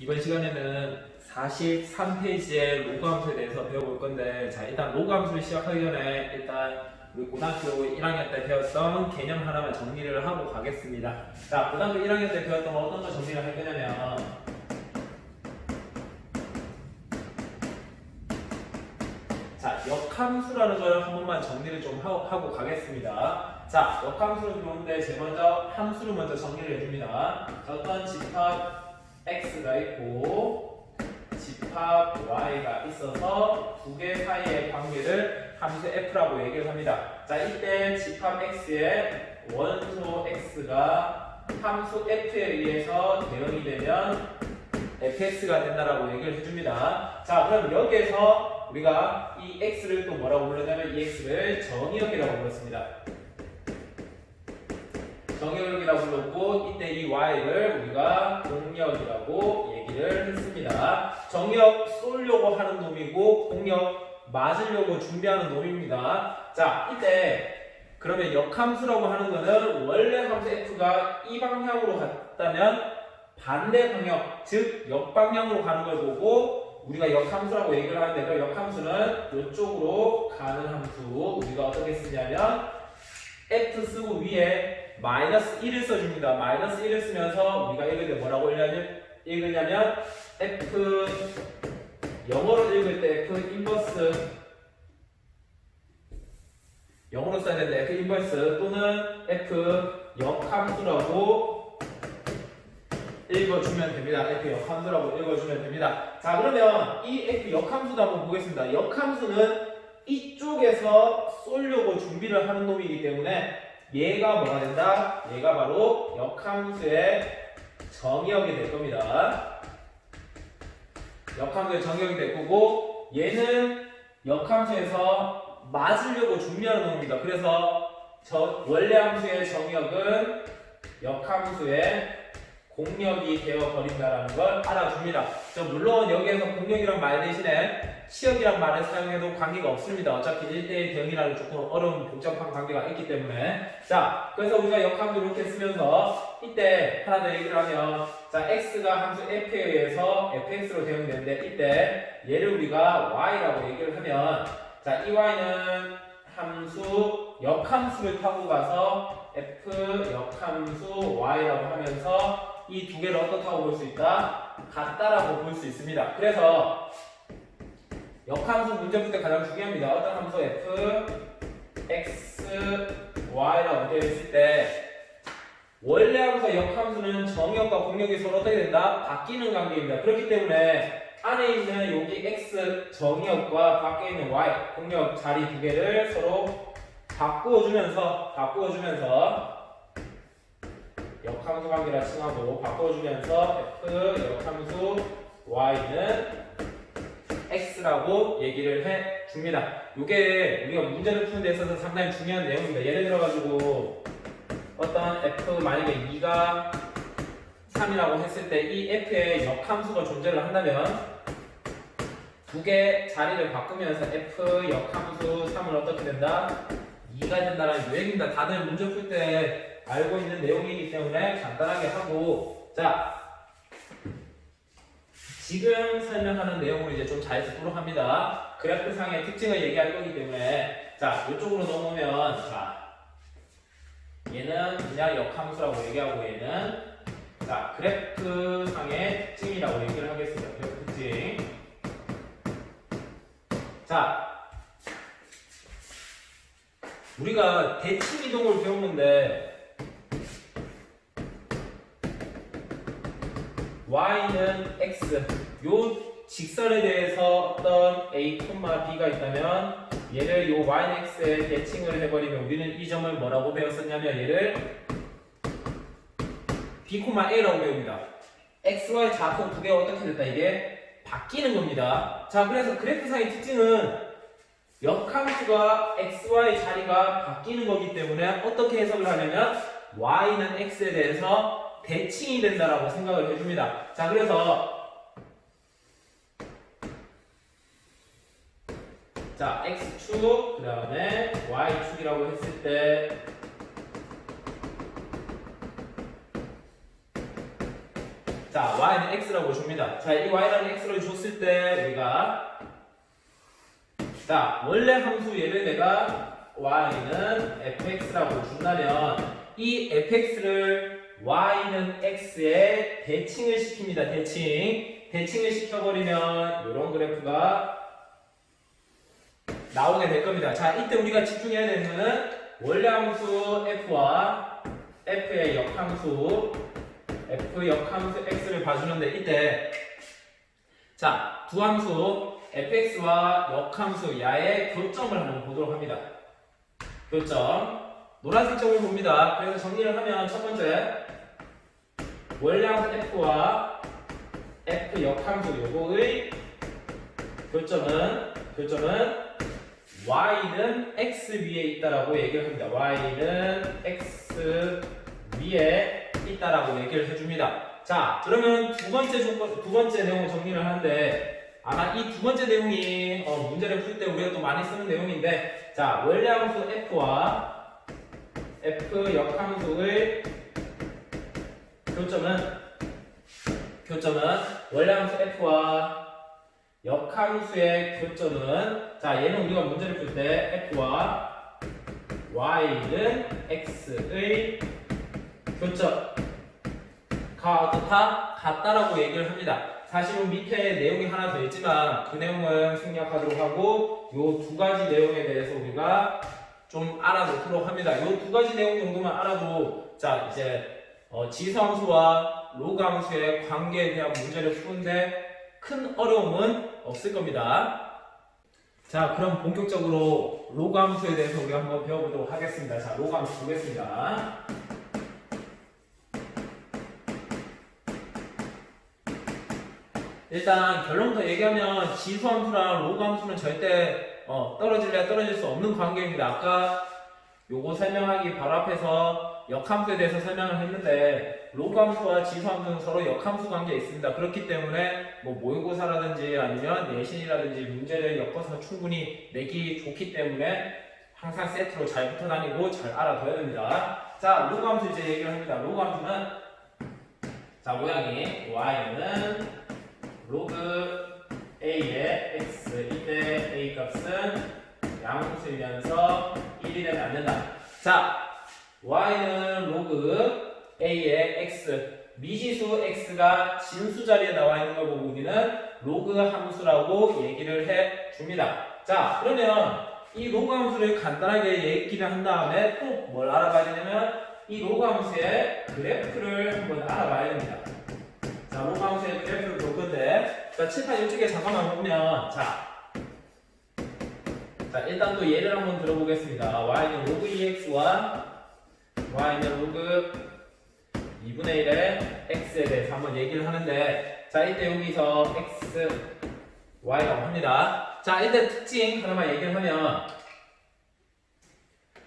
이번 시간에는 43페이지의 로그 함수에 대해서 배워볼 건데, 자, 일단 로그 함수를 시작하기 전에 일단 우리 고등학교 1학년 때 배웠던 개념 하나만 정리를 하고 가겠습니다. 자, 고등학교 1학년 때 배웠던 거 어떤 거 정리를 할 거냐면, 자, 역함수라는 걸 한 번만 정리를 좀 하고 가겠습니다. 자, 역함수를 배우는데 제일 먼저 함수를 먼저 정리를 해줍니다. 어떤 집합 x가 있고 집합 y가 있어서 두 개 사이의 관계를 함수 f라고 얘기를 합니다. 자, 이때 집합 x의 원소 x가 함수 f에 의해서 대응이 되면 fx가 된다라고 얘기를 해줍니다. 자, 그럼 여기에서 우리가 이 x를 또 뭐라고 부르냐면 이 x를 정의역이라고 불렀습니다. 정의역이라고 불렀고, 이때 이 y를 우리가 공역이라고 얘기를 했습니다. 정의역 쏠려고 하는 놈이고 공역 맞으려고 준비하는 놈입니다. 자, 이때 그러면 역함수라고 하는 거는 원래 함수 f가 이 방향으로 갔다면 반대 방향, 즉 역방향으로 가는 걸 보고 우리가 역함수라고 얘기를 하는데, 그 역함수는 이쪽으로 가는 함수 우리가 어떻게 쓰냐면 f 쓰고 위에 마이너스 1을 써줍니다. 마이너스 1을 쓰면서 우리가 읽을 때 뭐라고 읽으냐면 f 영어로 읽을 때 f 인버스, 영어로 써야 되는데 f 인버스 또는 f 역함수라고 읽어주면 됩니다. f 역함수라고 읽어주면 됩니다. 자, 그러면 이 f 역함수도 한번 보겠습니다. 역함수는 이쪽에서 쏠려고 준비를 하는 놈이기 때문에 얘가 뭐가 된다? 얘가 바로 역함수의 정의역이 될 겁니다. 역함수의 정의역이 될 거고, 얘는 역함수에서 맞으려고 준비하는 놈입니다. 그래서 원래 함수의 정의역은 역함수의 공역이 되어버린다는 걸 알아줍니다. 물론 여기에서 공역이란 말 대신에 치역이란 말을 사용해도 관계가 없습니다. 어차피 1대1 대응이라는 조금 어려운 복잡한 관계가 있기 때문에. 자, 그래서 우리가 역함수 이렇게 쓰면서 이때 하나 더 얘기를 하면, 자, x가 함수 f에 의해서 fx로 대응되는데, 이때 얘를 우리가 y라고 얘기를 하면, 자, 이 y는 함수 역함수를 타고 가서 f 역함수 y라고 하면서 이 두 개를 어떻다고 볼 수 있다? 같다라고 볼 수 있습니다. 그래서 역함수 문제 풀 때 가장 중요합니다. 어떤 함수 f, x, y라고 되어 있을 때 원래 함수와 역함수는 정역과 공역이 서로 어떻게 된다? 바뀌는 관계입니다. 그렇기 때문에 안에 있는 여기 x 정역과 밖에 있는 y 공역 자리 두 개를 서로 바꾸어주면서 역함수 관계라 칭하고 바꿔주면서 f 역함수 y는 x라고 얘기를 해줍니다. 이게 우리가 문제를 푸는 데 있어서 상당히 중요한 내용입니다. 예를 들어가지고 어떤 f 만약에 2가 3이라고 했을 때 이 f에 역함수가 존재를 한다면 두 개 자리를 바꾸면서 f 역함수 3은 어떻게 된다? 2가 된다는 얘기입니다. 다들 문제 풀 때 알고 있는 내용이기 때문에 간단하게 하고, 자, 지금 설명하는 내용을 이제 좀 잘 듣도록 합니다. 그래프상의 특징을 얘기할 거기 때문에, 자, 이쪽으로 넘어오면, 자, 얘는 그냥 역함수라고 얘기하고 얘는, 자, 그래프상의 특징이라고 얘기를 하겠습니다. 그래프 특징. 자, 우리가 대칭 이동을 배웠는데 y는 x, 요 직선에 대해서 어떤 a, b가 있다면 얘를 요 y는 x에 대칭을 해버리면 우리는 이 점을 뭐라고 배웠었냐면 얘를 b, a라고 배웁니다. x, y 좌표 두 개가 어떻게 됐다? 이게 바뀌는 겁니다. 자, 그래서 그래프상의 특징은 역함수가 x, y 자리가 바뀌는 거기 때문에 어떻게 해석을 하냐면 y는 x에 대해서 대칭이 된다라고 생각을 해줍니다. 자, 그래서 자, x축 그 다음에 y축이라고 했을 때 자, y는 x라고 줍니다. 자, 이 y라는 x를 줬을 때 우리가 자, 원래 함수 얘를 내가 y는 fx라고 준다면 이 fx를 y는 x에 대칭을 시킵니다. 대칭을 시켜버리면 이런 그래프가 나오게 될 겁니다. 자, 이때 우리가 집중해야 되는 거는 원래 함수 f와 f의 역함수 f 역함수 x를 봐주는데 이때 자, 두 함수 fx와 역함수 야의 교점을 한번 보도록 합니다. 교점 노란색 점을 봅니다. 그래서 정리를 하면 첫 번째 원래 함수 f와 f 역함수 요거의 교점은 y는 x 위에 있다라고 얘기를 합니다. y는 x 위에 있다라고 얘기를 해줍니다. 자, 그러면 두 번째 내용을 정리를 하는데 아마 이 두 번째 내용이 문제를 풀 때 우리가 또 많이 쓰는 내용인데 자, 원래 함수 f와 f 역함수의 교점은 원래 함수 f와 역함수의 교점은 자, 얘는 우리가 문제를 풀 때 f와 y는 x의 교점과 어떻다? 같다라고 얘기를 합니다. 사실은 밑에 내용이 하나 더 있지만 그 내용은 생략하도록 하고 요 두 가지 내용에 대해서 우리가 좀 알아놓도록 합니다. 요 두 가지 내용 정도만 알아도 자, 이제 지수함수와 로그함수의 관계에 대한 문제를 푸는데 큰 어려움은 없을 겁니다. 자, 그럼 본격적으로 로그함수에 대해서 우리가 한번 배워보도록 하겠습니다. 자, 로그함수 보겠습니다. 일단 결론부터 얘기하면 지수함수랑 로그함수는 절대 떨어질래야 떨어질 수 없는 관계입니다. 아까 요거 설명하기 바로 앞에서 역함수에 대해서 설명을 했는데 로그함수와 지수함수는 서로 역함수 관계에 있습니다. 그렇기 때문에 뭐 모의고사라든지 아니면 내신이라든지 문제를 엮어서 충분히 내기 좋기 때문에 항상 세트로 잘 붙어 다니고 잘 알아둬야 됩니다. 자, 로그함수 이제 얘기를 합니다. 로그함수는 자, 모양이 y는 로그 a의 x 이때 a 값은 양수이면서 1이 되면 안 된다. 자, y는 로그 a의 x 미지수 x가 진수 자리에 나와 있는 걸 보고 우리는 로그 함수라고 얘기를 해 줍니다. 자, 그러면 이 로그 함수를 간단하게 얘기를 한 다음에 또 뭘 알아봐야 되냐면 이 로그 함수의 그래프를 한번 알아봐야 됩니다. 자, 로그 함수의 그래프를 볼 건데 자, 칠판 이쪽에 잠깐만 보면 자, 일단 또 예를 한번 들어보겠습니다. y는 로그 2x와 y는 로그 2분의 1의 x에 대해서 한번 얘기를 하는데 자, 이때 여기서 x, y라고 합니다. 자, 일단 특징 하나만 얘기를 하면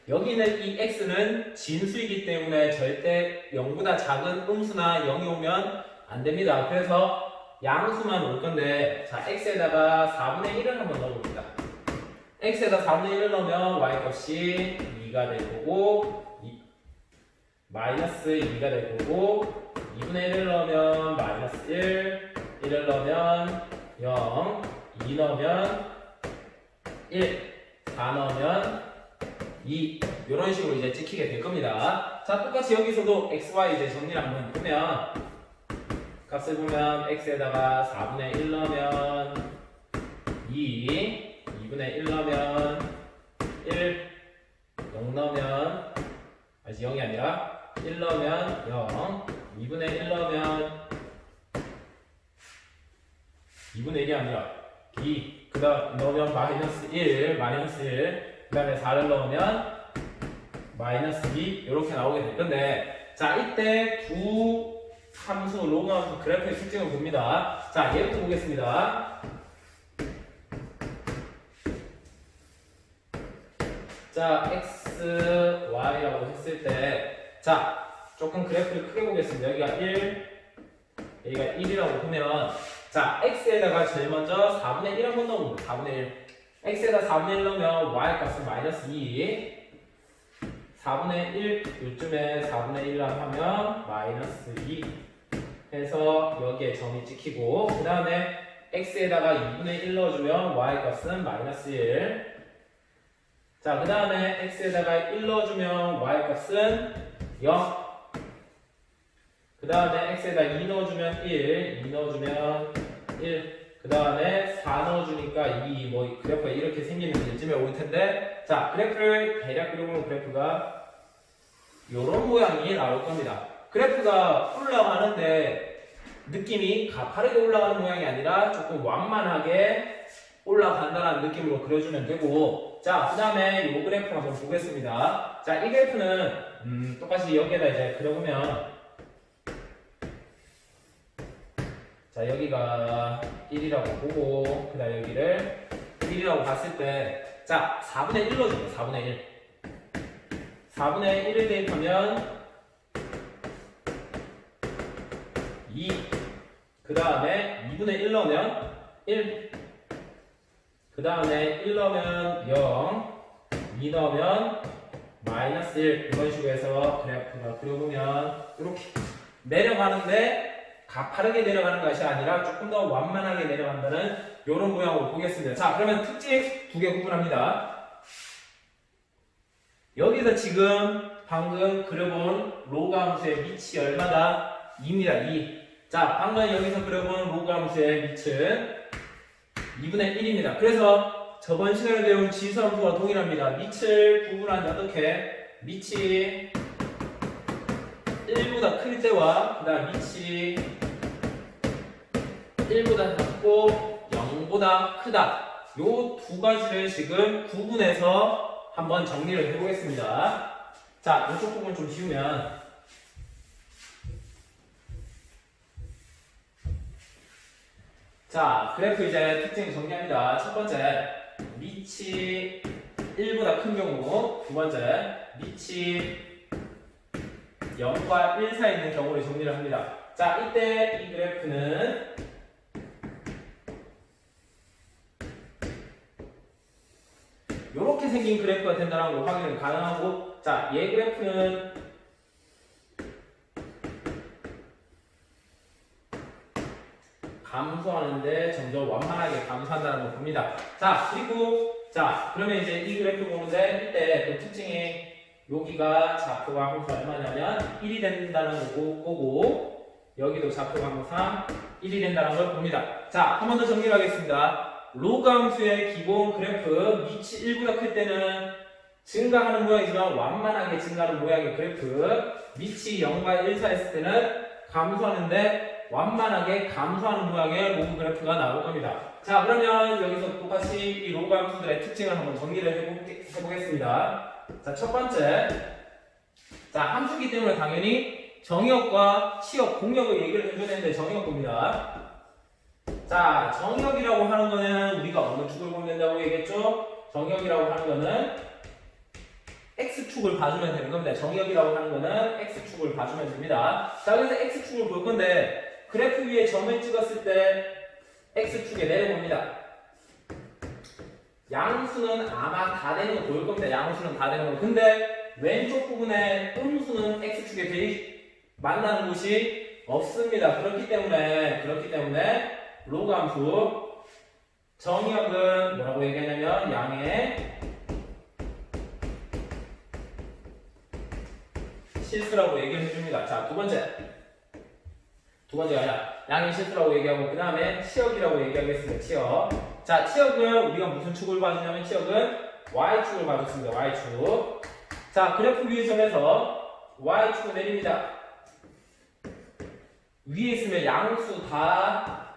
여기는 이 x는 진수이기 때문에 절대 0보다 작은 음수나 0이 오면 안 됩니다. 그래서 양수만 올 건데 자, x에다가 4분의 1을 한번 넣어봅니다. x에다 4분의 1을 넣으면 y 값이 2가 될 거고 마이너스 2가 될 거고 2분의 1을 넣으면 마이너스 1, 1을 넣으면 0, 2 넣으면 1, 4 넣으면 2 이런 식으로 이제 찍히게 될 겁니다. 자, 똑같이 여기서도 x, y 이제 정리를 한번 보면 값을 보면 x에다가 4분의 1 넣으면 2, 2분의 1 넣으면 1, 0 넣으면 아직 0이 아니라 1 넣으면 0, 2분의 1 넣으면 2분의 1이 아니라 2, 그 다음 넣으면 마이너스 1, 그 다음에 4를 넣으면 마이너스 2 이렇게 나오게 될 건데 자, 이때 두 함수, 로그 함수 그래프의 특징을 봅니다. 자, 얘부터 보겠습니다. 자, x, y라고 했을 때 자, 조금 그래프를 크게 보겠습니다. 여기가 1, 여기가 1이라고 보면 자, x에다가 제일 먼저 4분의 1 한번 넣어봅니다. 4분의 1 x에다 4분의 1 넣으면 y 값은 마이너스 2 4분의 1 요쯤에 4분의 1 하면 마이너스 2 해서 여기에 점이 찍히고 그 다음에 x에다가 2분의 1 넣어주면 y 값은 마이너스 1. 자, 그 다음에 x에다가 1 넣어주면 y 값은 0. 그 다음에 x에다 2 넣어주면 1, 2 넣어주면 1. 그 다음에 4 넣어주니까 2, 뭐 그래프가 이렇게 생기면 이쯤에 올 텐데, 자, 그래프를 대략 그려보면 그래프가 이런 모양이 나올 겁니다. 그래프가 올라가는데 느낌이 가파르게 올라가는 모양이 아니라 조금 완만하게 올라간다는 느낌으로 그려주면 되고, 자, 그 다음에 이 그래프 한번 보겠습니다. 자, 이 그래프는 똑같이 여기에다 이제 그려보면, 자, 여기가 1이라고 보고, 그 다음 여기를 1이라고 봤을 때, 자, 4분의 1 넣어줄게요. 4분의 1. 4분의 1을 대입하면 2. 그 다음에 2분의 1 넣으면 1. 그 다음에 1 넣으면 0. 2 넣으면 마이너스 1. 이런 식으로 해서 그래프가 그려보면 이렇게 내려가는데 가파르게 내려가는 것이 아니라 조금 더 완만하게 내려간다는 이런 모양으로 보겠습니다. 자, 그러면 특징 두 개 구분합니다. 여기서 지금 방금 그려본 로그 함수의 밑이 얼마다? 2입니다. 2. 자, 방금 여기서 그려본 로그 함수의 밑은 2분의 1입니다. 그래서 저번 시간에 배운 지수 함수와 동일합니다. 밑을 구분하는데 어떻게? 밑이 1보다 클 때와 그 다음 밑이 1보다 작고 0보다 크다. 요 두 가지를 지금 구분해서 한번 정리를 해보겠습니다. 자, 이쪽 부분 좀 지우면, 자, 그래프 이제 특징 정리합니다. 첫 번째, 밑이 1보다 큰 경우, 두 번째, 밑이 0과 1 사이에 있는 경우를 정리를 합니다. 자, 이때 이 그래프는 이렇게 생긴 그래프가 된다는 걸 확인이 가능하고, 자, 얘 그래프는 감소하는데 점점 완만하게 감소한다는 걸 봅니다. 자, 그리고 자, 그러면 이제 이 그래프 보는데 이때 그 특징이 여기가 좌표가 항상 얼마냐면 1이 된다는 거고 여기도 좌표가 항상 1이 된다는 걸 봅니다. 자, 한 번 더 정리를 하겠습니다. 로그 함수의 기본 그래프 밑이 1보다 클 때는 증가하는 모양이지만 완만하게 증가하는 모양의 그래프, 밑이 0과 1 사이였을 때는 감소하는데 완만하게 감소하는 모양의 로그 그래프가 나올 겁니다. 자, 그러면 여기서 똑같이 이 로그 함수들의 특징을 한번 정리를 해보겠습니다. 자, 첫 번째, 자, 함수기 때문에 당연히 정의역과 치역, 공역을 얘기를 해줘야 되는데 정의역 봅니다. 자, 정의역이라고 하는 거는 우리가 어느 축을 보면 된다고 얘기했죠? 정의역이라고 하는 거는 X축을 봐주면 되는 겁니다. 정의역이라고 하는 거는 X축을 봐주면 됩니다. 자, 그래서 X축을 볼 건데 그래프 위에 점을 찍었을 때 X축에 내려봅니다. 양수는 아마 다 되는 거 보일 겁니다. 양수는 다 되는 거. 근데 왼쪽 부분에 음수는 X축에 만나는 곳이 없습니다. 그렇기 때문에 로그 함수 정의역은 뭐라고 얘기하냐면 양의 실수라고 얘기를 해줍니다. 자, 두 번째가 아니라 양의 실수라고 얘기하고 그 다음에 치역이라고 얘기하겠습니다. 치역. 자, 치역은 우리가 무슨 축을 봐주냐면 치역은 Y축을 봐줬습니다. Y축. 자, 그래프 위의 점에서 Y축을 내립니다. 위에 있으면 양수 다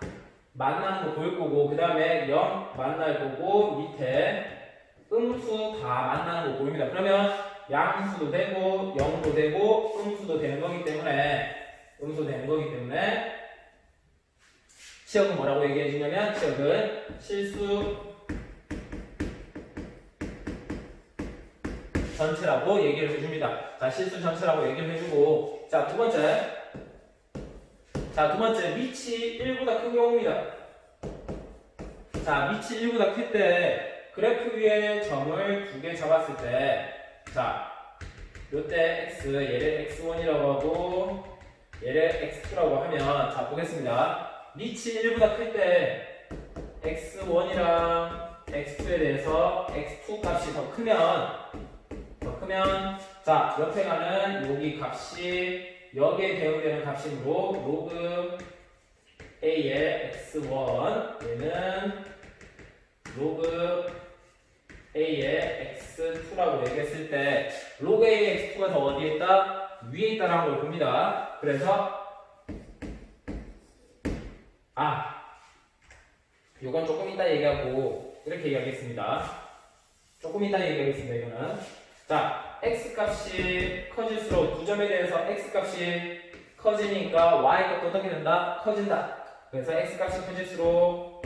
만나는 거 보일 거고 그 다음에 0 만날 거고 밑에 음수 다 만나는 거 보입니다. 그러면 양수도 되고 0도 되고 음수도 되는 거기 때문에 치역은 뭐라고 얘기해 주냐면 치역은 실수 전체라고 얘기를 해줍니다. 자, 실수 전체라고 얘기를 해주고 자, 두 번째 밑이 1보다 큰 경우입니다. 자, 밑이 1보다 클 때 그래프 위에 점을 두 개 잡았을 때 자, 요때 x 얘를 x1이라고 하고 얘를 x2라고 하면 자 보겠습니다. 밑이 1보다 클 때 x1이랑 x2에 대해서 x2 값이 더 크면 자 옆에 가는 여기 값이 여기에 대응되는 값이므로 로그 a의 x1 얘는 로그 a의 x2라고 얘기했을 때 로그 a의 x2가 더 어디에 있다? 위에 있다라는 걸 봅니다. 그래서 요건 조금 이따 얘기하고 이렇게 얘기하겠습니다. 조금 이따 얘기하겠습니다. 이거는 자 x 값이 커질수록 두 점에 대해서 x 값이 커지니까 y 값도 어떻게 된다? 커진다. 그래서 x 값이 커질수록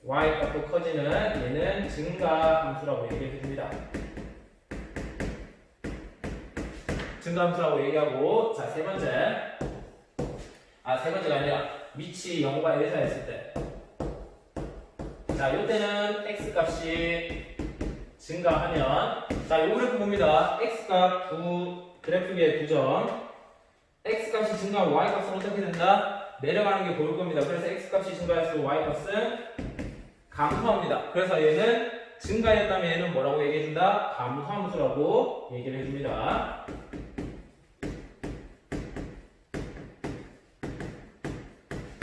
y 값도 커지는 얘는 증가 함수라고 얘기해 줍니다. 증가 함수라고 얘기하고 자 세 번째가 아니라 밑이 0과 1 사이 했을 때 자 이때는 x 값이 증가하면 자 요 그래프 봅니다. x 값 그래프 위에 2점 x 값이 증가하면 y 값은 어떻게 된다? 내려가는 게 보일 겁니다. 그래서 x 값이 증가할수록 y 값은 감소합니다. 그래서 얘는 증가했다면 얘는 뭐라고 얘기해준다? 감소함수라고 얘기를 해줍니다.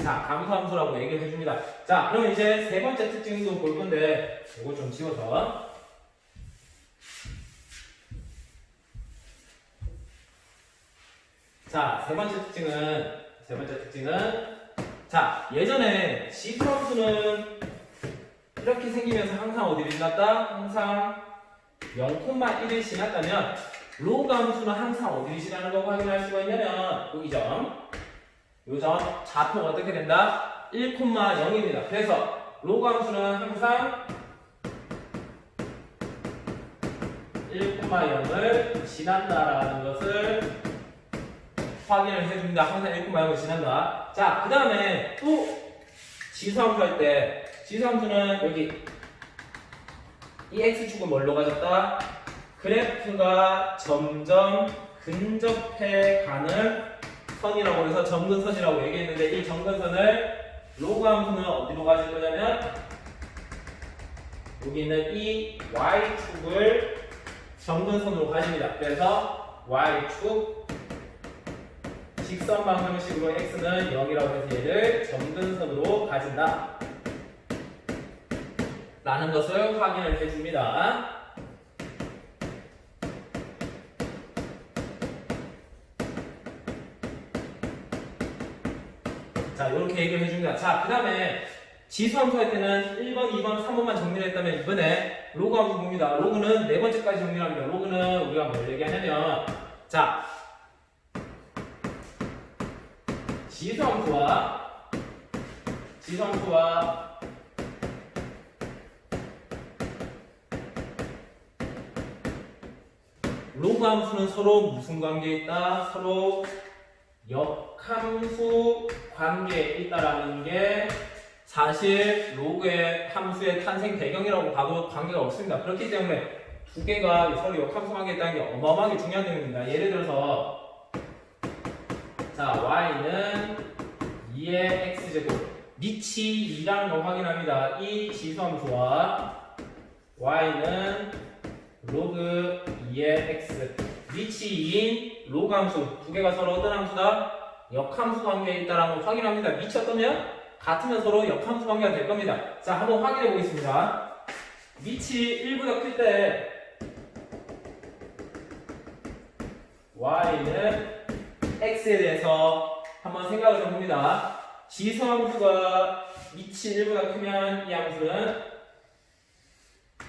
자, 감소함수라고 얘기를 해줍니다. 자, 그럼 이제 세 번째 특징도 볼 건데 이거 좀 지워서 자, 세 번째 특징은 자, 예전에 지수함수는 이렇게 생기면서 항상 어디를 지났다? 항상 0,1을 지났다면 로그 함수는 항상 어디를 지나는 거 확인할 수가 있냐면 여기 요점 좌표가 어떻게 된다? 1,0입니다. 그래서 로그 함수는 항상 1,0을 지난다라는 것을 확인을 해줍니다. 항상 1,0을 지난다. 자, 그 다음에 또 지수함수 할 때 지수함수는 여기 이 x축은 뭘로 가졌다? 그래프가 점점 근접해 가는 선이라고 해서 점근선이라고 얘기했는데 이 점근선을 로그 함수는 어디로 가질 거냐면 여기 있는 이 y축을 점근선으로 가집니다. 그래서 y축 직선 방정식으로 x는 0이라고 해서 얘를 점근선으로 가진다 라는 것을 확인을 해줍니다. 자, 이렇게 얘기를 해줍니다. 자, 그 다음에 지수함수 할 때는 1번, 2번, 3번만 정리를 했다면 이번에 로그 함수 봅니다. 로그는 네 번째까지 정리를 합니다. 로그는 우리가 뭘 얘기하냐면 자, 지수함수와 로그 함수는 서로 무슨 관계에 있다? 서로 역함수 관계에 있다라는 게 사실 로그의 함수의 탄생 배경이라고 봐도 관계가 없습니다. 그렇기 때문에 두 개가 서로 역함수 관계에 있다는 게 어마어마하게 중요한 내용입니다. 예를 들어서 자 y는 2의 x제곱 밑이 2라는 걸 확인합니다. 이 지수함수와 y는 로그 2의 x 밑이 2인 로그 함수 두 개가 서로 어떤 함수다? 역함수 관계에 있다라는 걸 확인합니다. 밑이 어떠면? 같으면 서로 역함수 관계가 될 겁니다. 자, 한번 확인해 보겠습니다. 밑이 1보다 클 때 y는 x에 대해서 한번 생각을 해봅니다. 지수함수가 밑이 1보다 크면 이 함수는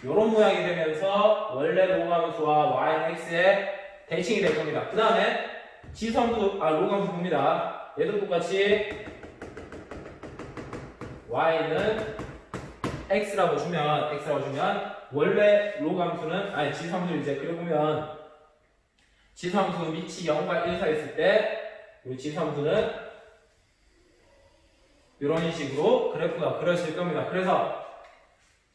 이런 모양이 되면서 원래 로그 함수와 y는 x의 대칭이 될 겁니다. 그 다음에 지수함수, 로그 함수 봅니다. 얘도 똑같이 y는 x라고 주면 원래 로그 함수는 지수함수를 이제 그려보면 지수함수 밑이 0과 1 사이 있을 때 이 지수함수는 이런 식으로 그래프가 그려질 겁니다. 그래서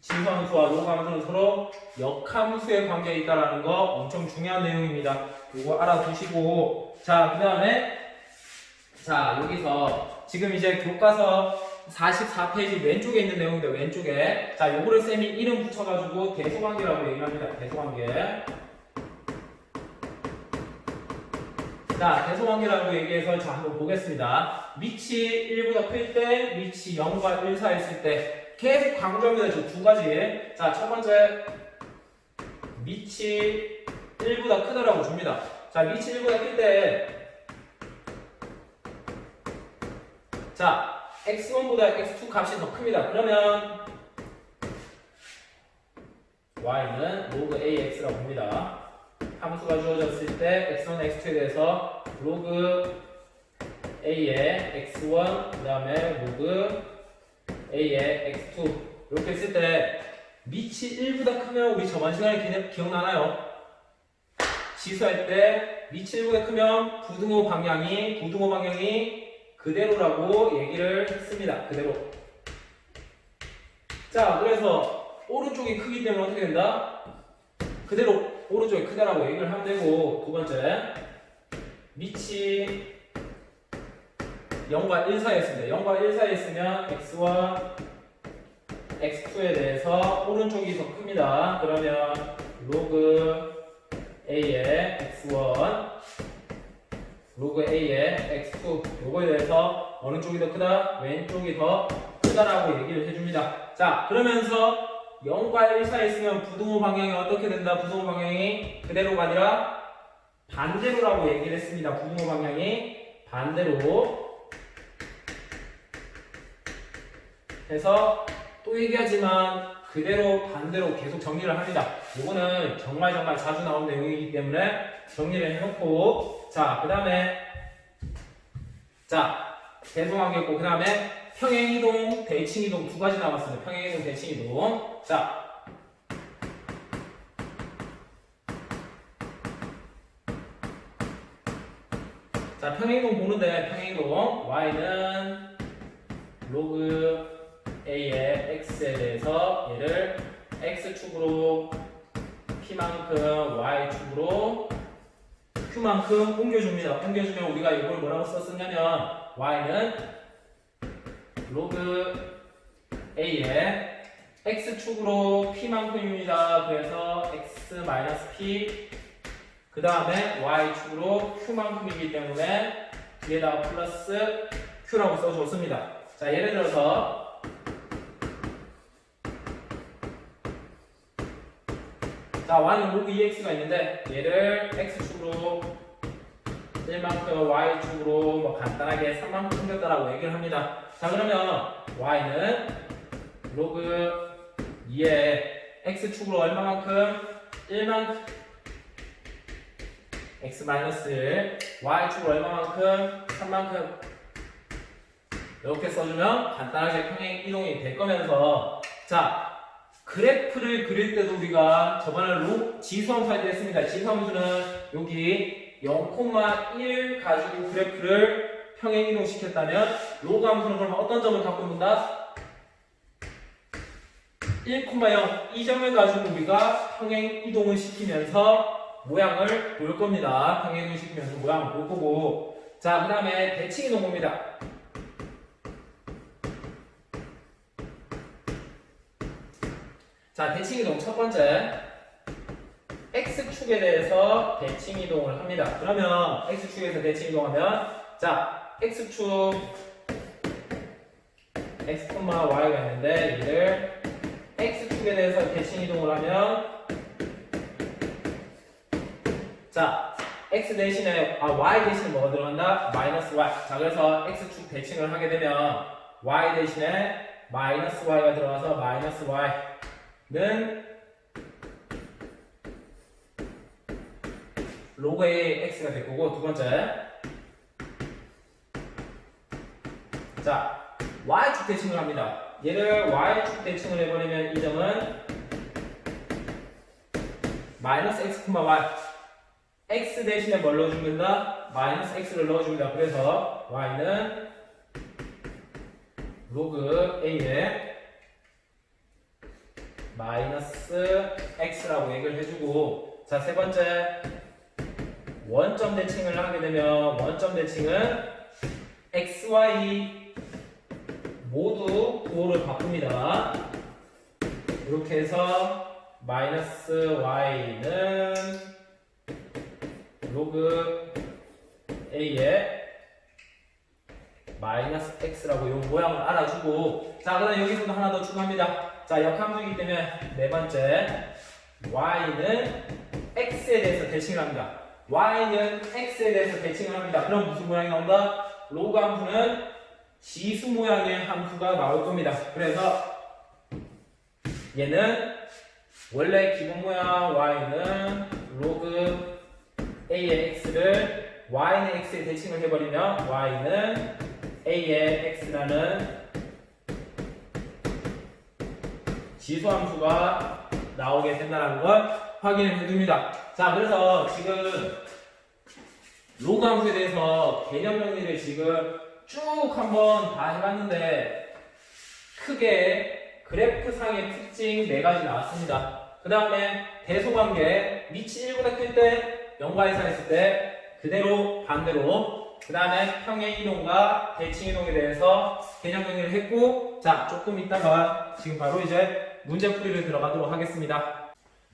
지수함수와 로그 함수는 서로 역함수의 관계에 있다는 거 엄청 중요한 내용입니다. 이거 알아두시고 자, 그 다음에 자, 여기서 지금 이제 교과서 44페이지 왼쪽에 있는 내용인데 왼쪽에 자, 요거를 쌤이 이름 붙여가지고 대소관계라고 얘기를 합니다. 대소관계. 자, 대소관계라고 얘기해서 자, 한번 보겠습니다. 밑이 1보다 클 때, 밑이 0과 1 사이에 있을 때 계속 강조합니다. 저 두 가지. 자, 첫 번째 밑이 1보다 크다라고 줍니다. 자, 밑이 1보다 클 때 자, x1보다 x2 값이 더 큽니다. 그러면 y는 log ax라고 봅니다. 함수가 주어졌을 때 x1, x2에 대해서 log a의 x1 그 다음에 log a의 x2 이렇게 했을 때 밑이 1보다 크면 우리 저번 시간에 기억나나요? 지수할 때 밑이 1보다 크면 부등호 방향이 그대로라고 얘기를 했습니다. 그대로. 자, 그래서 오른쪽이 크기 때문에 어떻게 된다? 그대로 오른쪽이 크다라고 얘기를 하면 되고, 두 번째 밑이 0과 1 사이에 있습니다. 0과 1 사이에 있으면 x와 x2에 대해서 오른쪽이 더 큽니다. 그러면 log a의 x1 log a의 x2 요거에 대해서 어느 쪽이 더 크다? 왼쪽이 더 크다라고 얘기를 해줍니다. 자, 그러면서 0과 1 사이에 있으면 부등호 방향이 어떻게 된다? 부등호 방향이 그대로가 아니라 반대로라고 얘기를 했습니다. 부등호 방향이 반대로 해서 또 얘기하지만 그대로 반대로 계속 정리를 합니다. 요거는 정말 자주 나오는 내용이기 때문에 정리를 해놓고 자, 그 다음에 자, 대소관계였고 그 다음에 평행이동, 대칭이동 두 가지 남았습니다. 평행이동, 대칭이동. 자, 평행이동 보는데 평행이동 y는 log a의 x에 대해서 얘를 x축으로 p만큼 y축으로 q만큼 옮겨줍니다. 옮겨주면 우리가 이걸 뭐라고 썼었냐면 y는 log a의 x축으로 p만큼입니다. 그래서 x-p 그 다음에 y축으로 q만큼이기 때문에 뒤에다가 플러스 q라고 써줬습니다. 자, 예를 들어서 자, y는 log 2x가 있는데 얘를 x축으로 1만큼 y축으로 뭐 간단하게 3만큼 생겼다라고 얘기를 합니다. 자, 그러면 y는 log 2의 x축으로 얼마만큼? 1만큼 x-1 y축으로 얼마만큼? 3만큼 이렇게 써주면 간단하게 평행 이동이 될 거면서 자, 그래프를 그릴 때도 우리가 저번에 지수함수를 했습니다. 지수함수는 여기 0,1 가지고 그래프를 평행 이동시켰다면 로그 함수는 그러면 어떤 점을 갖고 있는다? 1,0 이 점을 가지고 우리가 평행 이동을 시키면서 모양을 볼 겁니다. 평행 이동 시키면서 모양을 볼 거고 자, 그 다음에 대칭 이동 봅니다. 자, 대칭이동 첫 번째 X축에 대해서 대칭이동을 합니다. 그러면 X축에서 대칭이동하면 자, X축 X, Y가 있는데 얘를 X축에 대해서 대칭이동을 하면 자, X 대신에 Y 대신에 뭐가 들어간다? 마이너스 Y. 자, 그래서 X축 대칭을 하게 되면 Y 대신에 마이너스 Y가 들어가서 마이너스 Y는 로그 A X가 될 거고 두 번째 자 Y축 대칭을 합니다. 얘를 Y축 대칭을 해버리면 이 점은 마이너스 X, Y X 대신에 뭘 넣어줍니다? 마이너스 X를 넣어줍니다. 그래서 Y는 로그 A에 마이너스 X라고 얘기를 해주고 자, 세 번째 원점 대칭을 하게 되면 원점 대칭은 x, y 모두 부호를 바꿉니다. 이렇게 해서 마이너스 y는 로그 a의 마이너스 x라고 이 모양을 알아주고, 자 그다음 여기서도 하나 더 추가합니다. 자 역함수이기 때문에 네 번째 y는 x에 대해서 대칭을 합니다. y는 x에 대해서 대칭을 합니다. 그럼 무슨 모양이 나온다? 로그 함수는 지수 모양의 함수가 나올 겁니다. 그래서 얘는 원래 기본 모양 y는 로그 a의 x를 y는 x에 대칭을 해버리면 y는 a의 x라는 지수함수가 나오게 된다는 걸 확인을 해줍니다. 자, 그래서 지금 로그 함수에 대해서 개념 정리를 지금 쭉 한번 다 해봤는데 크게 그래프상의 특징 4가지 나왔습니다. 그 다음에 대소관계 밑이 1보다 클 때 0과 이상했을 때 그대로 반대로, 그 다음에 평행 이동과 대칭 이동에 대해서 개념 정리를 했고, 자 조금 있다가 지금 바로 이제 문제풀이를 들어가도록 하겠습니다.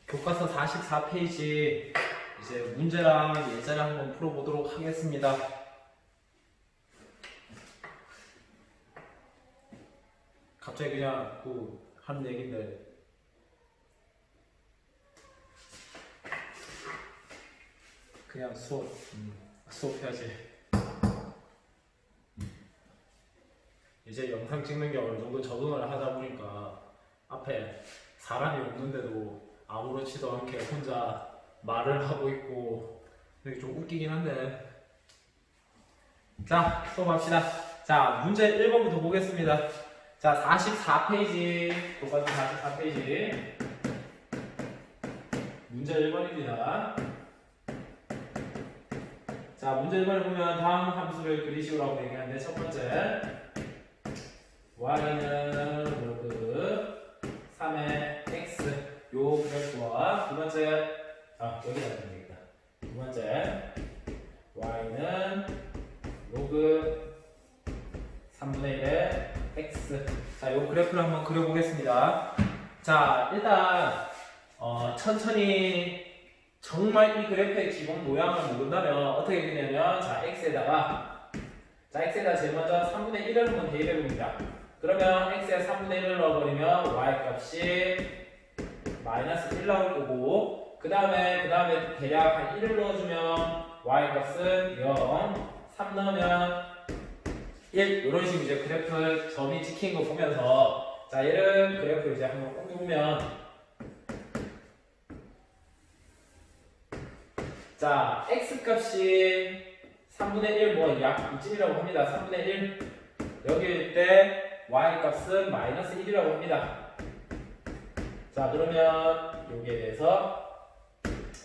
교과서 44페이지 이제 문제랑 예제를 한번 풀어보도록 하겠습니다. 갑자기 그냥 하는 얘기인데 그냥 수업해야지. 이제 영상 찍는 게 어느 정도 적응을 하다 보니까 앞에 사람이 없는데도 아무렇지도 않게 혼자 말을 하고 있고 되게 좀 웃기긴 한데, 자 수업합시다. 자 문제 1번부터 보겠습니다. 자 44페이지 교과서 44페이지 문제 1번입니다. 자 문제 1번을 보면 다음 함수를 그리시오라고 얘기하는데, 첫 번째 y는 로그 3의 x 요 그래프와, 두 번째 여기다 되겠다. 두 번째 y는 로그 3분의 1의 x. 자, 요 그래프를 한번 그려보겠습니다. 자, 일단 천천히 정말 이 그래프의 기본 모양을 모른다면 어떻게 그리냐면, 자 x에다가 제일 먼저 3분의 1을 한번 대입해봅니다. 그러면 x에 3분의 1을 넣어버리면 y 값이 마이너스 1 나올 거고, 그 다음에 대략 한 1을 넣어주면 y 값은 0, 3 넣으면 1, 이런 식으로 이제 그래프 점이 찍힌 거 보면서, 자 얘를 그래프 이제 한번 옮겨보면, 자 x 값이 3분의 1 뭐 약 이쯤이라고 합니다. 3분의 1 여기일 때 y 값은 마이너스 1이라고 합니다. 자 그러면 여기에 대해서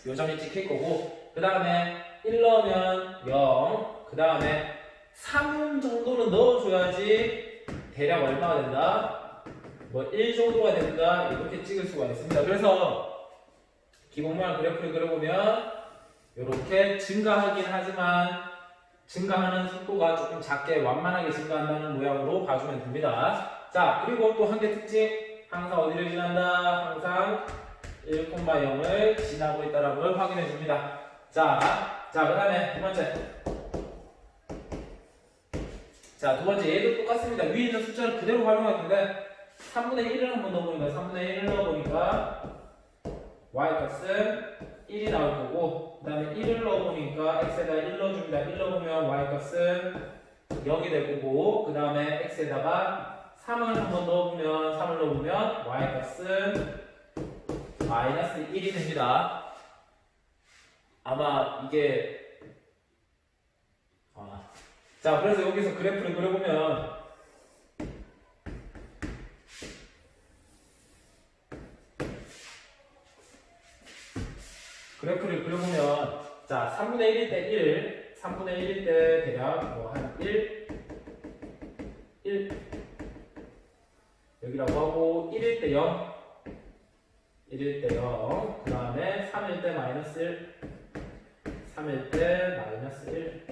요 점이 찍힐 거고, 그 다음에 1 넣으면 0, 그 다음에 3 정도는 넣어줘야지 대략 얼마가 된다? 뭐 1 정도가 된다, 이렇게 찍을 수가 있습니다. 그래서 기본 모양 그래프를 그려보면 이렇게 증가하긴 하지만 증가하는 속도가 조금 작게 완만하게 증가한다는 모양으로 봐주면 됩니다. 자 그리고 또 한 개 특징, 항상 어디를 지난다? 항상 1,0을 지나고 있다는 걸 확인해 줍니다. 자 그 다음에 두 번째. 자, 두 번째 얘도 똑같습니다. 위에 있는 숫자를 그대로 활용할 텐데 3분의 1을 한번 넣어보니까 3분의 1을 넣어보니까 y 값은 1이 나올 거고, 그 다음에 1을 넣어보니까 x에다 1 넣어줍니다. 1 넣어보면 y 값은 0이 될 거고, 그 다음에 x에다가 3을 한번 넣어보면 y 값은 마이너스 1이 됩니다. 아마 이게 자 그래서 여기서 그래프를 그려보면 자 3분의 1일 때 1, 3분의 1일 때 대략 뭐 한 1 여기라고 하고, 1일 때 0, 1일 때 0, 그 다음에 3일 때 마이너스 1, 3일 때 마이너스 1,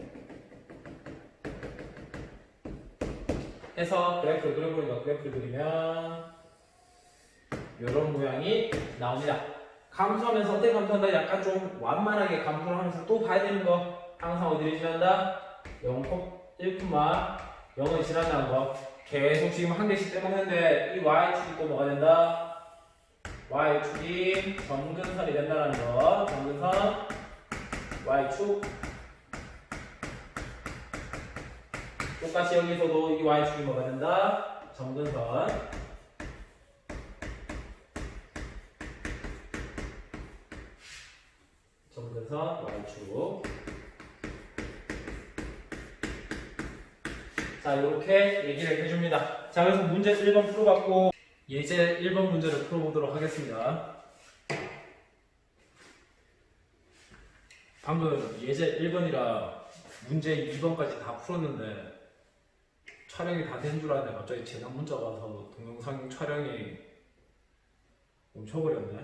해서 그래프를 그려보니까 그래프를 그리면 이런 모양이 나옵니다. 감수하면서 어떻게 감수한다? 약간 좀 완만하게 감수를 하면서 또 봐야 되는 거 항상 어디를 지난다? 0, 1콤마 0을 지난다는 거 계속 지금 한 개씩 빼먹는데 이 y축이 또 뭐가 된다? y축이 점근선이 된다는 거. 점근선 y축 똑같이 여기서도 이 y축이 뭐가 된다? 점근선 점근선 y축. 자, 이렇게 얘기를 해줍니다. 자, 그래서 문제 1번 풀어봤고 예제 1번 문제를 풀어보도록 하겠습니다. 방금 예제 1번이라 문제 2번까지 다 풀었는데 촬영이 다 된 줄 알았는데 갑자기 재난 문자가 와서 동영상 촬영이 멈춰버렸네.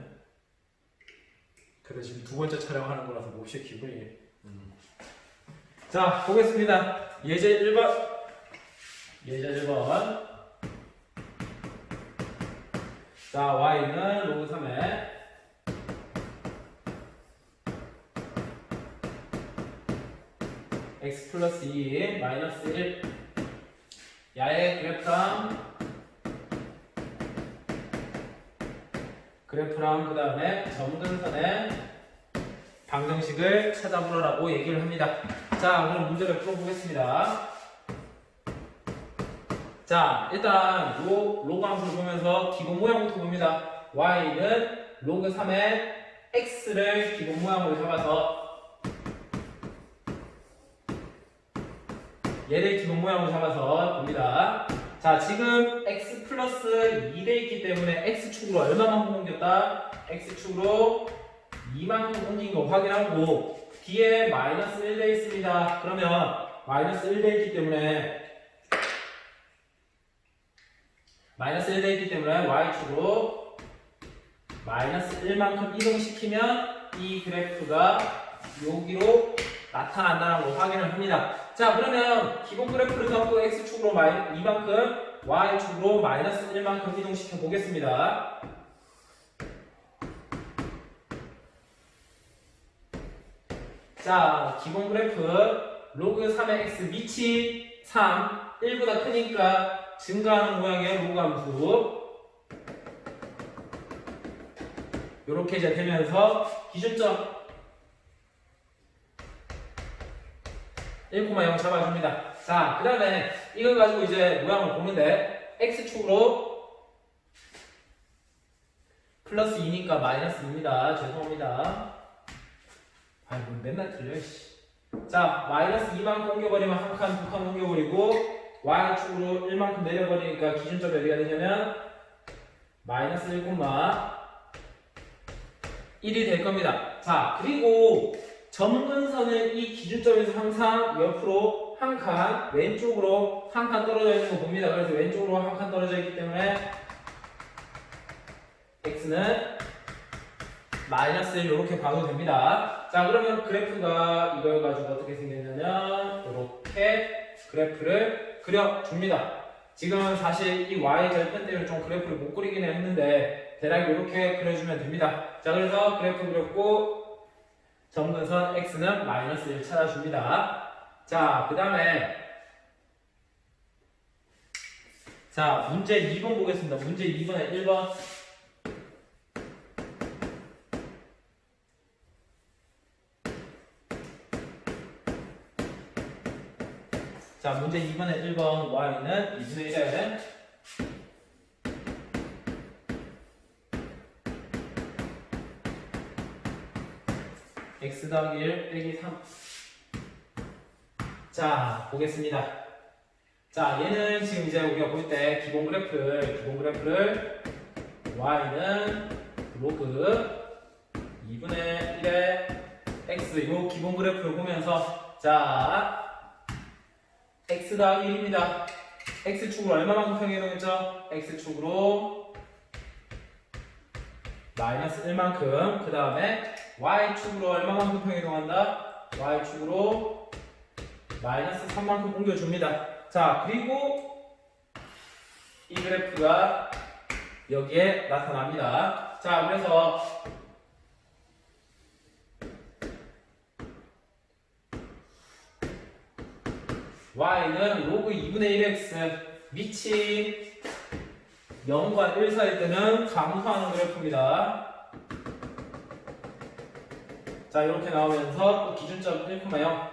그래서 지금 두 번째 촬영하는 거라서 몹시 기분이 자, 보겠습니다. 예제 1번 자, y는 로그 3에 x 플러스 2 마이너스 1 야의 그래프랑 그 다음에 점근선의 방정식을 찾아보라고 얘기를 합니다. 자, 그럼 문제를 풀어보겠습니다. 자, 일단 로그 함수를 보면서 기본 모양부터 봅니다. y는 로그 3의 x를 기본 모양으로 잡아서 얘를 기본 모양으로 잡아서 봅니다. 자, 지금 x 플러스 2돼 있기 때문에 x축으로 얼마만큼 옮겼다? x축으로 2만큼 옮긴 거 확인하고 뒤에 마이너스 1 돼 있습니다. 그러면 마이너스 1 돼 있기 때문에 마이너스 1 돼 있기 때문에 y축으로 마이너스 1만큼 이동시키면 이 그래프가 여기로 나타난다는 걸 확인을 합니다. 자, 그러면 기본 그래프를 잡고 x축으로 2만큼 y축으로 마이너스 1만큼 이동시켜 보겠습니다. 자, 기본 그래프 로그 3의 x 밑이 3, 1보다 크니까 증가하는 모양의 로그 함수 이렇게 이제 되면서 기준점 1,0 잡아줍니다. 자, 그 다음에 이걸 가지고 이제 모양을 보는데 x축으로 플러스 2니까 마이너스 2입니다. 죄송합니다. 아이고 맨날 틀려. 자, 마이너스 2만큼 옮겨버리면 한 칸, 두 칸 옮겨버리고 y축으로 1만큼 내려버리니까 기준점이 어디가 되냐면 마이너스 1,1이 될 겁니다. 자, 그리고 점근선은 이 기준점에서 항상 옆으로 한 칸, 왼쪽으로 한 칸 떨어져 있는 거 봅니다. 그래서 왼쪽으로 한 칸 떨어져 있기 때문에 x는 마이너스 1 이렇게 봐도 됩니다. 자, 그러면 그래프가 이걸 가지고 어떻게 생겼냐면 이렇게 그래프를 그려줍니다. 지금은 사실 이 y절편 때문에 좀 그래프를 못 그리긴 했는데 대략 이렇게 그려주면 됩니다. 자, 그래서 그래프 그렸고 점근선 x는 마이너스 1 찾아줍니다. 자, 그 다음에 자, 문제 2번 보겠습니다. 문제 2번에 1번 자, 문제 2번에 1번 y는 2분의 1에 x 더하기 1 빼기 3 자, 보겠습니다. 자, 얘는 지금 이제 우리가 볼 때 기본 그래프를 y는 로그 2분의 1의 x 요 기본 그래프를 보면서 자 x 더하기 1입니다. x축으로 얼마만큼 평행이동했죠? x축으로 마이너스 1만큼 그 다음에 y축으로 얼마만큼 평행이동한다? y축으로 마이너스 3만큼 옮겨줍니다. 자, 그리고 이 그래프가 여기에 나타납니다. 자, 그래서 y는 로그 2분의 1x 밑이 0과 1 사이 때는 감소하는 그래프입니다. 자, 이렇게 나오면서 또 기준점 1,0.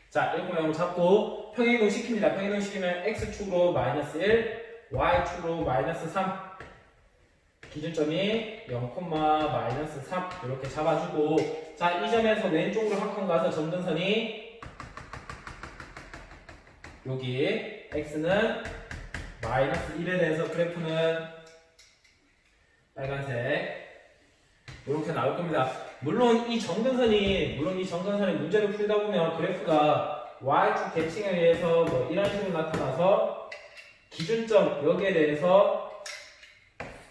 자, 1,0을 잡고 평행이동 시킵니다. 평행이동 시키면 x축으로 마이너스 1, y축으로 마이너스 3. 기준점이 0, 마이너스 3 이렇게 잡아주고, 자, 이 점에서 왼쪽으로 한 칸 가서 점근선이 여기 x는 마이너스 1에 대해서 그래프는 빨간색 이렇게 나올 겁니다. 물론 이 정근선의 문제를 풀다 보면 그래프가 y축 대칭에 의해서 뭐 이런 식으로 나타나서 기준점 여기에 대해서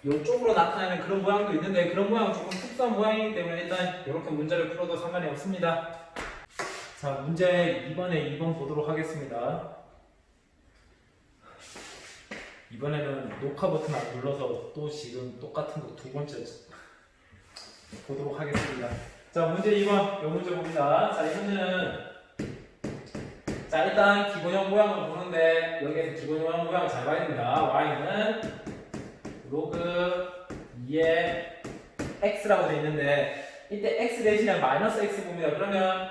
이쪽으로 나타나는 그런 모양도 있는데, 그런 모양은 조금 특수한 모양이기 때문에 일단 이렇게 문제를 풀어도 상관이 없습니다. 자, 문제 2번에 2번 보도록 하겠습니다. 이번에는 녹화 버튼 안 눌러서 또 지금 똑같은 거 두 번째 보도록 하겠습니다. 자, 문제 2번 이 문제 봅니다. 자, 이 문제는 자, 일단 기본형 모양을 보는데 여기에서 기본형 모양을 잘 봐야 됩니다. y는 로그 2의 x라고 되어 있는데 이때 x 대신에 마이너스 x 봅니다. 그러면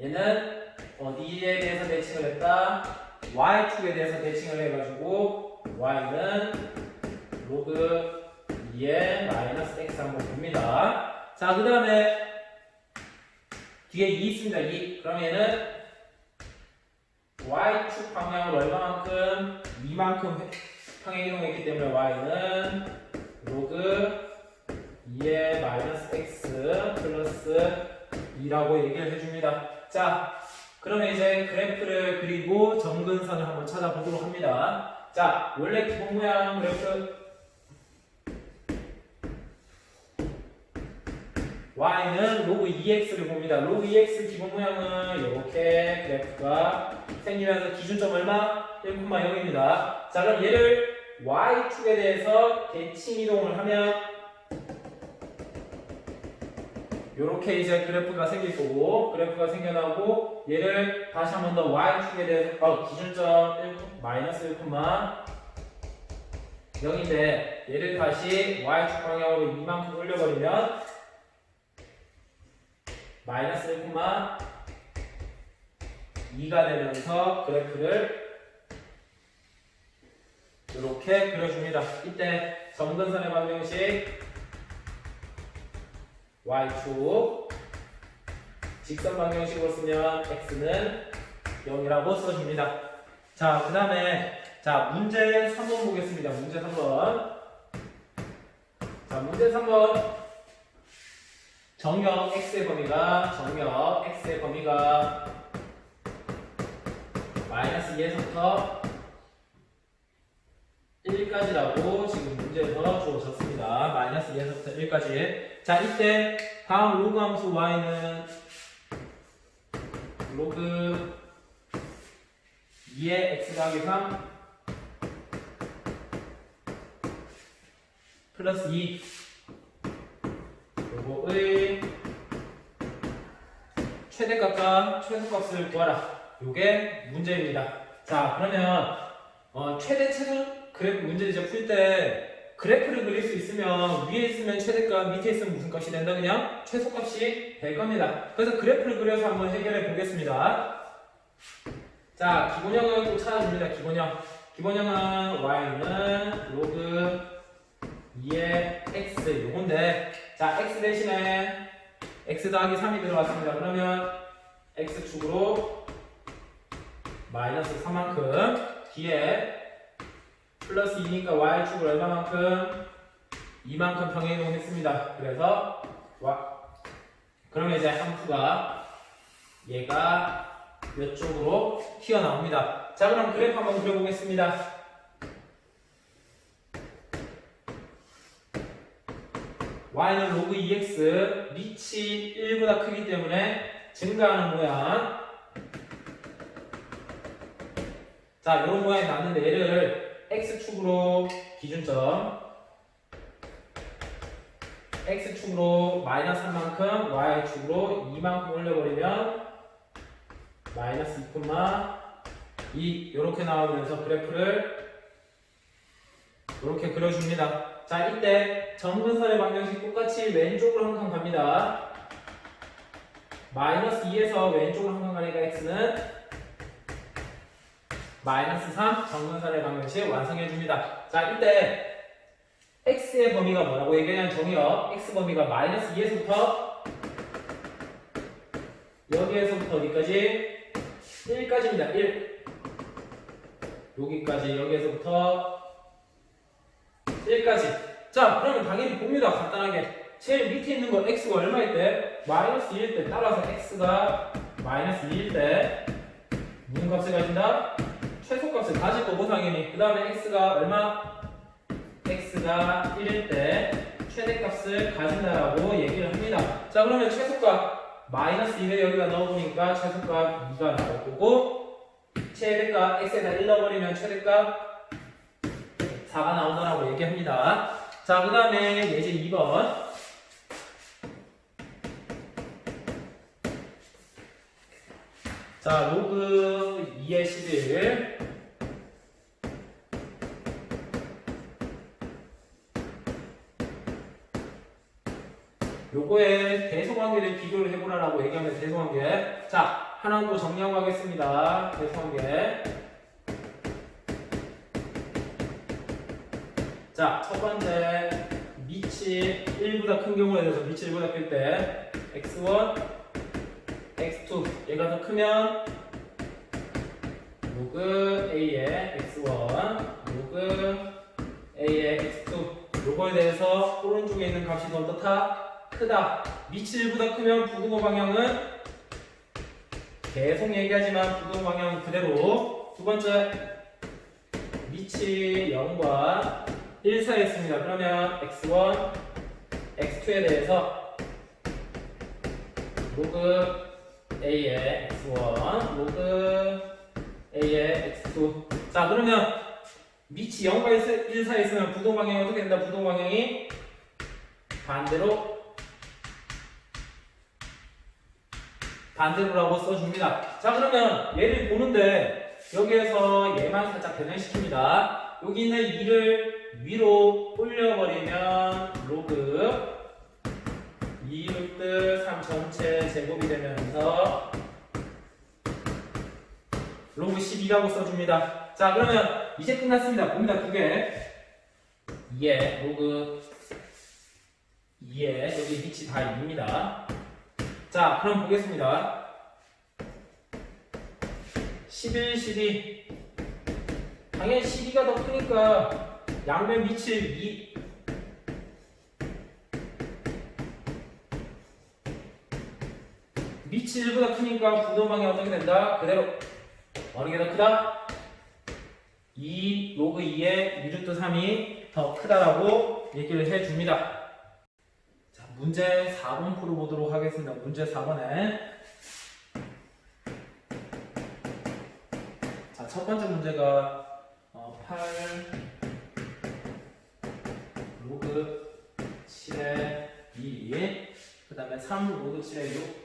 얘는 어디에 대해서 대칭을 했다? y축에 대해서 대칭을 해가지고 y는 로그 2의 마이너스 x 한번 봅니다. 자, 그 다음에 뒤에 2 있습니다. 2. 그럼 얘는 y축 방향으로 얼마만큼? 2만큼 평행이동했기 때문에 y는 로그 2의 마이너스 x 플러스 2라고 얘기를 해줍니다. 자, 그러면 이제 그래프를 그리고 점근선을 한번 찾아보도록 합니다. 자, 원래 기본 모양 그래프 y는 로그 2x를 봅니다. 로그 2x 기본 모양은 이렇게 그래프가 생기면서 기준점 얼마? 1,0입니다. 자, 그럼 얘를 y축에 대해서 대칭 이동을 하면 이렇게 이제 그래프가 생길 거고, 그래프가 생겨나고 얘를 다시 한 번 더 y축에 대해서 기준점 1, 마이너스 1,0인데 얘를 다시 y축 방향으로 이만큼 올려버리면 마이너스 1,2가 되면서 그래프를 이렇게 그려줍니다. 이때 점근선의 방정식 y축 직선 방정식으로 쓰면 x는 0이라고 써줍니다. 자, 그 다음에 자, 문제 3번 보겠습니다. 문제 3번. 자, 문제 3번. 정역 x의 범위가 마이너스 2에서부터 1까지라고 지금 문제에서 주어졌습니다. 마이너스 2에서부터 1까지. 자, 이때 다음 로그 함수 y는 로그 2의 x 더하기 3 플러스 2 요거의 최대값과 최소값을 구하라. 요게 문제입니다. 자, 그러면 최대 최소 그래프 문제 이제 풀 때 그래프를 그릴 수 있으면 위에 있으면 최대값, 밑에 있으면 무슨 값이 된다? 그냥 최소값이 될 겁니다. 그래서 그래프를 그려서 한번 해결해 보겠습니다. 자, 기본형을 또 찾아줍니다. 기본형은 y는 로그 2의 x 요건데, 자, x 대신에 x 더하기 3이 들어갔습니다. 그러면 x축으로 마이너스 3만큼 뒤에 플러스 2니까 y축을 얼마만큼? 2만큼 평행이동 했습니다. 그래서 그러면 이제 함수가 얘가 이쪽으로 튀어나옵니다. 자, 그럼 그래프 한번 그려보겠습니다. y는 로그 2x 밑이 1보다 크기 때문에 증가하는 모양. 자, 이런 모양이 나왔는데 얘를 x축으로 기준점 x축으로 마이너스 3만큼 y축으로 2만큼 올려버리면 마이너스 2,2 이렇게 나오면서 그래프를 이렇게 그려줍니다. 자, 이때 점근선의 방정식 똑같이 왼쪽으로 한 칸 갑니다. 마이너스 2에서 왼쪽으로 한 칸 가니까 x는 마이너스 3 점근선의 방정식 완성해줍니다. 자, 이때 x의 범위가 뭐라고 얘기하냐면 정의요. x 범위가 마이너스 2에서부터 여기에서부터 어디까지? 1까지입니다. 1 여기까지 여기에서부터 1까지. 자, 그러면 당연히 봅니다. 간단하게 제일 밑에 있는 거 x가 얼마일 때? 마이너스 2일 때. 따라서 x가 마이너스 2일 때 무슨 값을 가진다? 최소값을 가질 거고 당연히. 그 다음에 x가 얼마? x가 1일 때 최대값을 가진다라고 얘기를 합니다. 자, 그러면 최소값 마이너스 2를 여기다 넣어보니까 최소값 2가 나올 거고 최대값 x에다 1 넣어버리면 최대값 4가 나온다라고 얘기합니다. 자, 그 다음에 예제 2번. 자, 로그 2의 11 요거의 대소관계를 비교를 해보라라고 얘기하면 대소관계. 자, 하나는 또 정리하고 가겠습니다. 대소관계. 자, 첫 번째 밑이 1보다 큰 경우에 대해서 밑이 1보다 클 때 x1, x2 얘가 더 크면 로그 a의 x1, 로그 a의 x2 요거에 대해서 오른쪽에 있는 값이 더 어떻다? 크다. 밑이 1보다 크면 부등호 방향은 계속 얘기하지만 부등호 방향은 그대로. 두 번째 밑이 0과 1 사이에 있습니다. 그러면 x1, x2에 대해서 로그 a의 x1, 로그 a의 x2. 자, 그러면 밑이 0과 1 사이에 있으면 부등호 방향이 어떻게 된다? 부등호 방향이 반대로라고 써줍니다. 자, 그러면 얘를 보는데 여기에서 얘만 살짝 변형시킵니다. 여기 있는 2를 위로 올려버리면 로그 2루트 3 전체 제곱이 되면서 로그 12라고 써줍니다. 자, 그러면 이제 끝났습니다. 봅니다. 두 개. 2에 로그 2에 여기 밑이 다 2입니다. 자, 그럼 보겠습니다. 11, 12. 당연히 12가 더 크니까 양변 밑을 2. 밑이 1보다 크니까 부등 방향이 어떻게 된다? 그대로. 어느 게 더 크다? 2, 로그 2의 2루트 3이 더 크다라고 얘기를 해줍니다. 문제 4번 풀어보도록 하겠습니다. 문제 4번에 자, 첫 번째 문제가 8 로그 7의 2 그 다음에 3 로그 7의 6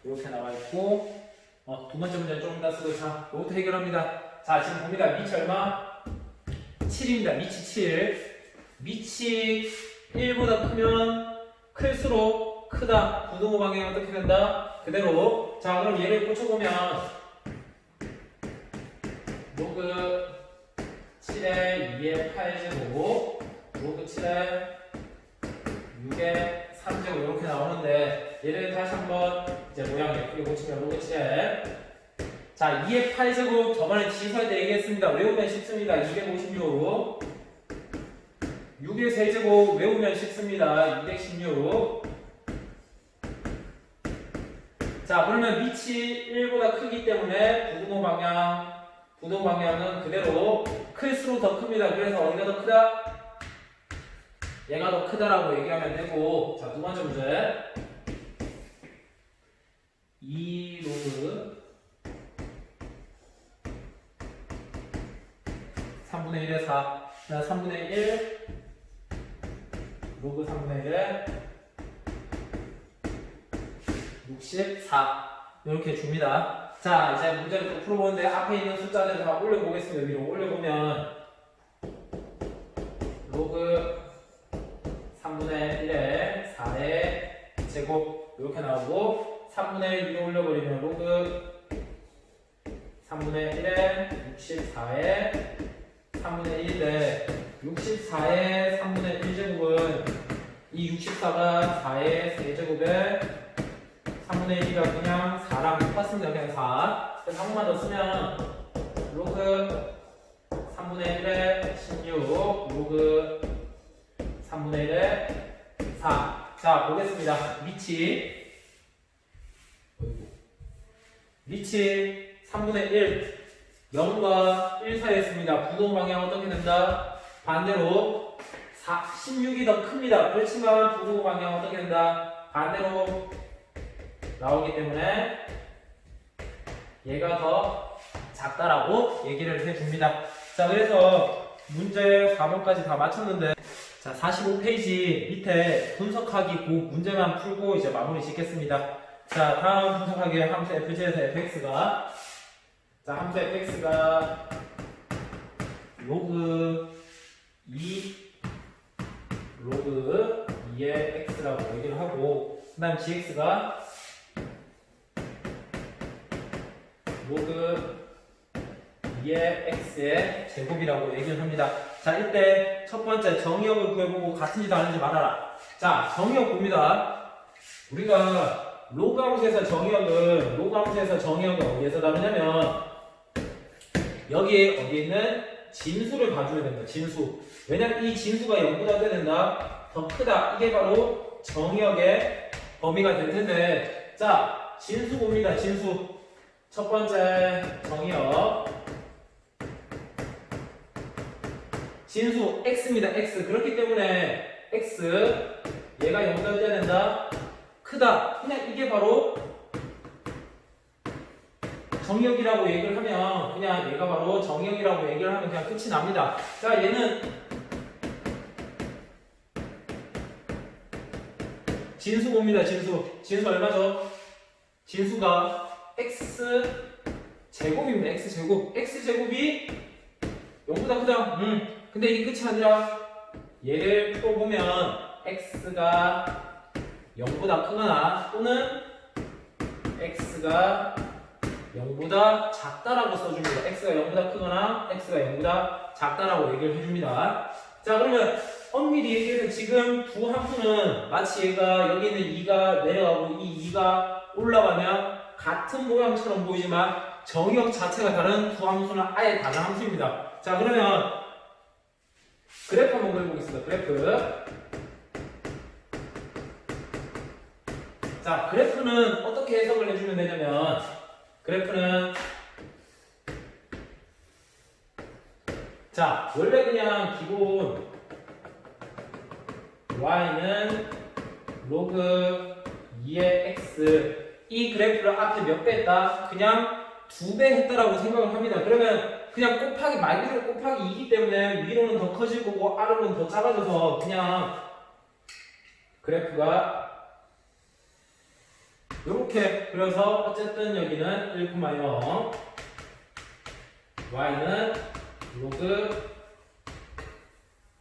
이렇게 나와있고 두 번째 문제는 좀 이따 쓰고 자, 이것도 해결합니다. 자, 지금 봅니다. 밑이 얼마? 7입니다. 밑이 7. 밑이 1보다 크면 클수록 크다. 부등호 방향이 어떻게 된다? 그대로. 자, 그럼 얘를 꽂혀보면 로그 7의 2의 8제곱 로그 7의 6의 3제곱 이렇게 나오는데 얘를 다시 한번 이제 모양 예쁘게 고치면 로그 7의 자, 2의 8제곱 저번에 지수할 때 얘기했습니다. 외우면 쉽습니다. 256 6의 세제곱 외우면 쉽습니다. 216 자, 그러면 밑이 1보다 크기 때문에 부등호 방향은 그대로 클수록 더 큽니다. 그래서 어디가 더 크다? 얘가 더 크다라고 얘기하면 되고 자, 두 번째 문제 2 로그 3분의 1에 4, 그다음 3분의 1 로그 3분의 1에 64 이렇게 줍니다. 자, 이제 문제를 또 풀어보는데 앞에 있는 숫자들 다 올려보겠습니다. 위로 올려보면 로그 3분의 1에 4의 제곱 이렇게 나오고 3분의 1 위로 올려버리면 로그 3분의 1에 64의 3분의 1인데 64의 3분의 1제곱은 이 64가 4의 세제곱에 3분의 1이가 그냥 4랑 똑같습니다. 그냥 4. 그래서 한 번만 더 쓰면 로그 3분의 1에 16 로그 3분의 1에 4. 자, 보겠습니다. 위치 3분의 1 0과 1 사이에 있습니다. 부동 방향 어떻게 된다? 반대로 16이 더 큽니다. 그렇지만 부동 방향 어떻게 된다? 반대로 나오기 때문에 얘가 더 작다라고 얘기를 해줍니다. 자, 그래서 문제 4번까지 다 마쳤는데 자, 45페이지 밑에 분석하기 그 문제만 풀고 이제 마무리 짓겠습니다. 자, 다음 분석하기 함수 fg에서 fx가 자, 함수 fx가 로그 2 로그 2의 x라고 얘기를 하고 그 다음 gx가 로그 2의 x의 제곱이라고 얘기를 합니다. 자, 이때 첫 번째 정의역을 구해보고 같은지 다른지 말아라. 자, 정의역 봅니다. 우리가 로그 함수에서 정의역은 어디에서 다루냐면 여기 어디에 있는 진수를 봐줘야 된다. 진수. 왜냐면 이 진수가 0보다 돼야 된다. 더 크다. 이게 바로 정의역의 범위가 될 텐데 자, 진수 봅니다. 진수. 첫 번째 정의역 진수 x입니다. x. 그렇기 때문에 x 얘가 0보다 돼야 된다. 크다. 그냥 이게 바로 정의역이라고 얘기를 하면 그냥 얘가 바로 정의역이라고 얘기를 하면 그냥 끝이 납니다. 자, 얘는 진수 봅니다. 진수 얼마죠? 진수가 x 제곱입니다. x 제곱. x 제곱이 0보다 크다. 근데 이게 끝이 아니라 얘를 풀어보면 x가 0보다 크거나 또는 x가 0보다 작다라고 써줍니다. x가 0보다 크거나 x가 0보다 작다라고 얘기를 해줍니다. 자, 그러면 엄밀히 얘기해서 지금 두 함수는 마치 얘가 여기 있는 2가 내려가고 이 2가 올라가면 같은 모양처럼 보이지만 정의역 자체가 다른 두 함수는 아예 다른 함수입니다. 자, 그러면 그래프 한번 그려보겠습니다. 그래프. 자, 그래프는 어떻게 해석을 해주면 되냐면 그래프는 자, 원래 그냥 기본 y는 로그 2의 x 이 그래프를 앞에 몇 배 했다? 그냥 2배 했다라고 생각을 합니다. 그러면 그냥 곱하기 말 그대로 곱하기 2이기 때문에 위로는 더 커질 거고 아래로는 더 작아져서 그냥 그래프가 이렇게 그려서 어쨌든 여기는 1,0 y는 로그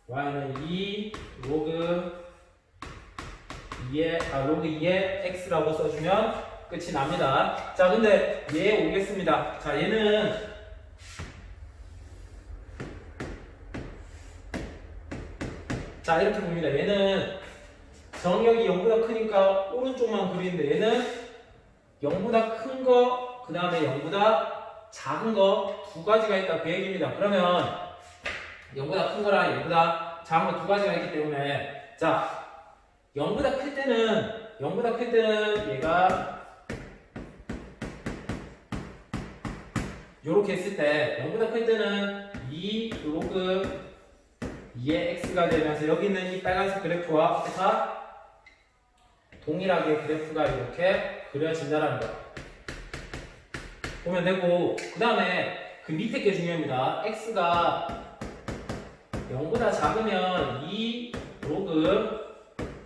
y는 2 로그 2의 x라고 써주면 끝이 납니다. 자, 근데 얘 오겠습니다. 자, 얘는 자, 이렇게 봅니다. 얘는 정의역이 0보다 크니까 오른쪽만 그리는데 얘는 0보다 큰 거, 그 다음에 0보다 작은 거 두 가지가 있다. 그 얘기입니다. 그러면 0보다 큰 거랑 0보다 작은 거 두 가지가 있기 때문에 자, 0보다 클 때는 얘가 요렇게 했을 때 0보다 클 때는 2 로그 2의 x가 되면서 여기 있는 이 빨간색 그래프와 다 동일하게 그래프가 이렇게 그려진다는 거 보면 되고 그 다음에 그 밑에 게 중요합니다. x가 0보다 작으면 이 로그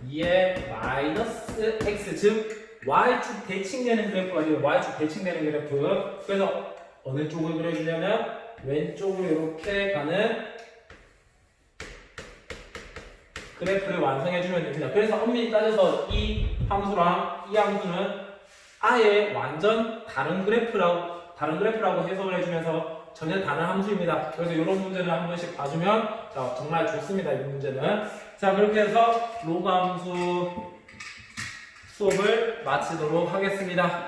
2의 마이너스 x 즉 y축 대칭되는 그래프가 되요. y축 대칭되는 그래프. 그래서 어느 쪽을 그려주냐면 왼쪽으로 이렇게 가는 그래프를 완성해주면 됩니다. 그래서 엄밀히 따져서 이 함수랑 이 함수는 아예 완전 다른 그래프라고 해석을 해주면서 전혀 다른 함수입니다. 그래서 이런 문제는 한 번씩 봐주면 자, 정말 좋습니다. 이 문제는. 자, 그렇게 해서 로그 함수 수업을 마치도록 하겠습니다.